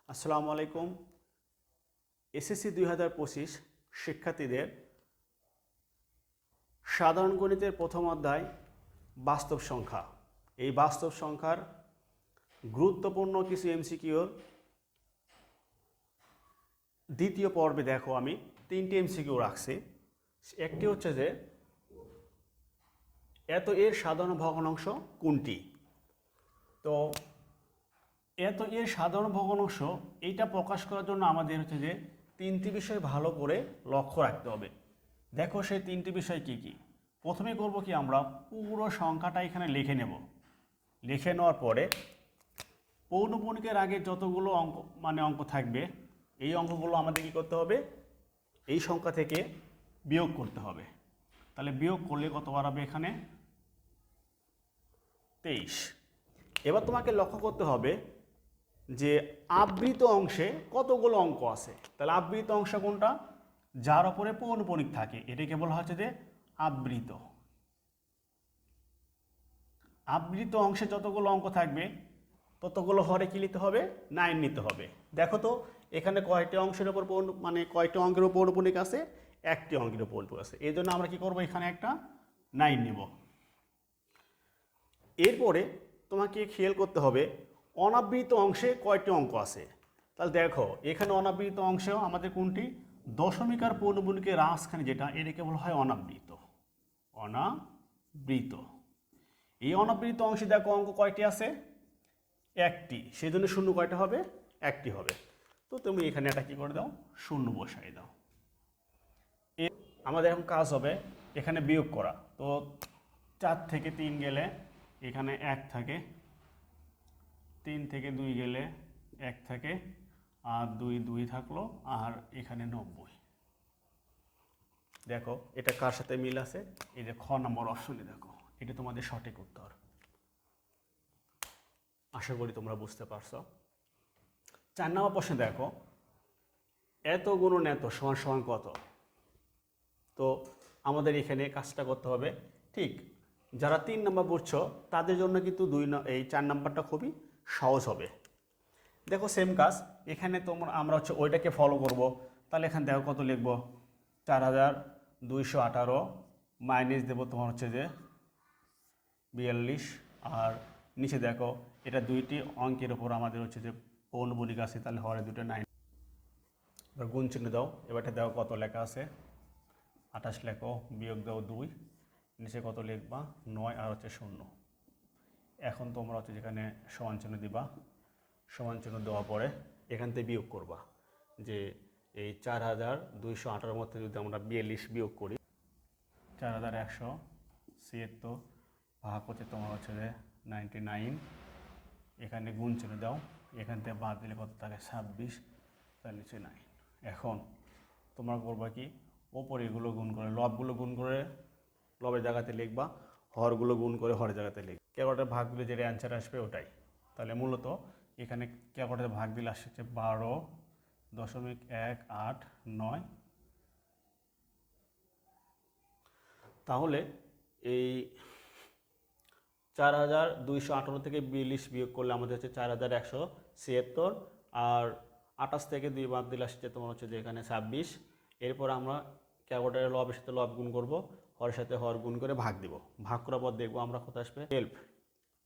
আসসালামু আলাইকুম। এসএসসি 2025 শিক্ষার্থীদের সাধারণ গণিতের প্রথম অধ্যায় বাস্তব সংখ্যা। এই বাস্তব সংখ্যার গুরুত্বপূর্ণ কিছু এমসিকিউর দ্বিতীয় পর্বে দেখো আমি 3টি এমসিকিউ রাখছি। একটি হচ্ছে যে এত এর সাধারণ ভগ্নাংশ কোনটি? তো এত এর সাধারণ ভগ্নাংশ এইটা প্রকাশ করার জন্য আমাদের হচ্ছে যে 3টি বিষয় ভালো করে লক্ষ্য রাখতে হবে। দেখো সেই 3টি বিষয় কি কি। প্রথমে করব কি, আমরা পুরো সংখ্যাটা এখানে লিখে নেব। লিখে নেওয়ার পরে পৌনঃপুনিকের আগে যতগুলো অঙ্ক থাকবে এই অঙ্কগুলো আমাদের কি করতে হবে, এই সংখ্যা থেকে বিয়োগ করতে হবে। তাহলে বিয়োগ করলে কত বাড়াবে? এখানে 23। এবার তোমাকে লক্ষ্য করতে হবে যে আবৃত অংশে কতগুলো অঙ্ক আছে। তাহলে আবৃত অংশ কোনটা? যার উপরে পৌনঃপুনিক থাকে, এটাকে বলা হচ্ছে যে আবৃত। আবৃত অংশে যতগুলো অঙ্ক থাকবে ততগুলো হরে কি নিতে হবে? 9 নিতে হবে। দেখো তো এখানে কয়টি অংশের উপর কয়টি অঙ্কের উপর পৌনঃপুনিক আছে? একটি অঙ্কের উপর পৌনঃপুনিক আছে। এই জন্য আমরা কি করব, এখানে একটা 9 নেব। এরপরে তোমাকে খেয়াল করতে হবে অনাবৃত অংশে কয়টি অঙ্ক আছে। তাহলে দেখো এখানে অনাবৃত অংশেও আমাদের কোনটি? দশমিক আর পৌনঃপুনিকের মাঝখানে যেটা, এটাকে বলা হয় অনাবৃত। অনাবৃত। এই অনাবৃত অংশে দেখো অঙ্ক কয়টি আছে? একটি। সেই জন্য শূন্য কয়টা হবে? একটি হবে। তো তুমি এখানে একটা কি করে দাও, শূন্য বসাই দাও। আমাদের এখন কাজ হবে এখানে বিয়োগ করা। তো 4 থেকে 3 গেলে এখানে 1 থাকে, 3 থেকে 2 গেলে 1 থাকে, আর 2 থাকলো, আর এখানে 90। দেখো এটা কার সাথে মিল আছে? এই যে খ নম্বর অপশনে দেখো, এটা তোমাদের সঠিক উত্তর। আশা করি তোমরা বুঝতে পারছো। 4 নম্বর প্রশ্নে দেখো এত গুণন এত সমান সমান কত? তো আমাদের এখানে কাজটা করতে হবে ঠিক। যারা 3 নম্বর পড়ছো তাদের জন্য কিন্তু 4 নম্বরটা খুবই সহজ হবে। দেখো সেম কাজ এখানে আমরা হচ্ছে ওইটাকে ফলো করব। তাহলে এখানে দেখো কত লিখব, 4218 মাইনাস দেবো তোমার হচ্ছে যে 42, আর নিচে দেখো এটা দুইটি অঙ্কের উপর আমাদের হচ্ছে যে পৌনঃপুনিক আছে, তাহলে হরে দুটো 9। এবার গুণ চিহ্ন দাও। এবারটা দেখো কত লেখা আছে, 28 লেখো, বিয়োগ দাও 2, নিচে কত লিখবা 9, আর হচ্ছে 0। এখন তোমরা হচ্ছে যেখানে সমান চিহ্ন দিবা, সমান চিহ্ন দেওয়ার পরে এখান থেকে বিয়োগ করবা। যে এই 4218 মধ্যে যদি আমরা 42 বিয়োগ করি, 4176 ভাগ হচ্ছে তোমার হচ্ছে যে 99। এখানে গুণ চিহ্ন দাও, এখান থেকে বাদ দিলে কত থাকে 26, তার নিচে 9। এখন তোমরা করবা কি, ওপরে এগুলো গুণ করে লবগুলো গুণ করে লবের জায়গাতে লিখবা, হরগুলো গুণ করে হরের জায়গাতে লিখবা। ক্যালকুলেটর ভাগ দিলে যেটা অ্যান্সার আসবে ওটাই। তাহলে মূলত এখানে ক্যালকুলেটর ভাগ দিলে আসছে 12.189। তাহলে এই 4218 থেকে 42 বিয়োগ করলে আমাদের হচ্ছে 4176, আর 28 থেকে 2 বাদ দিলে আসছে তোমার হচ্ছে যে এখানে 26। এরপর আমরা ক্যালকুলেটরের লবের সাথে লব গুণ করব, হরের সাথে হর গুণ করে ভাগ দিব। ভাগ করার পর দেখবো আমরা কত আসবে,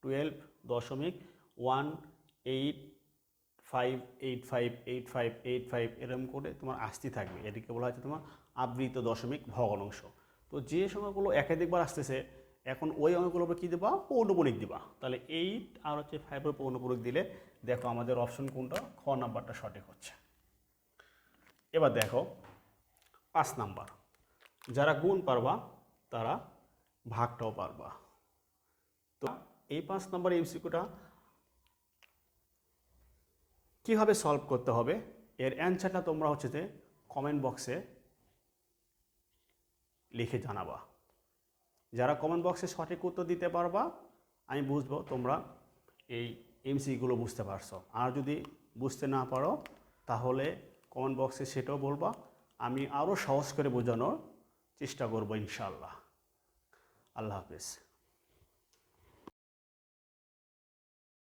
12.1858585 এরকম করে তোমার আসতে থাকবে। এটিকে বলা হচ্ছে তোমার আবৃত দশমিক ভগ্নাংশ। তো যে সংখ্যাগুলো একাধিকবার আসতেছে এখন ওই অঙ্কগুলোর উপর কী দেবা, পৌনঃপুনিক দিবা। তাহলে 8 আর হচ্ছে 5 পৌনঃপুনিক দিলে দেখো আমাদের অপশন কোনটা, খ নাম্বারটা সঠিক হচ্ছে। এবার দেখো 5 নাম্বার, যারা গুণ পারবা তারা ভাগটাও পারবা। তো এই 5 নাম্বার এমসিকিউটা কীভাবে সলভ করতে হবে এর অ্যান্সারটা তোমরা হচ্ছে যে কমেন্ট বক্সে লিখে জানাবা। যারা কমেন্ট বক্সে সঠিক উত্তর দিতে পারবা আমি বুঝবো তোমরা এই এমসিকিউগুলো বুঝতে পারছো। আর যদি বুঝতে না পারো তাহলে কমেন্ট বক্সে সেটাও বলবা, আমি আরও সহজ করে বোঝানোর চেষ্টা করবো ইনশাআল্লাহ। আল্লাহ হাফেজ।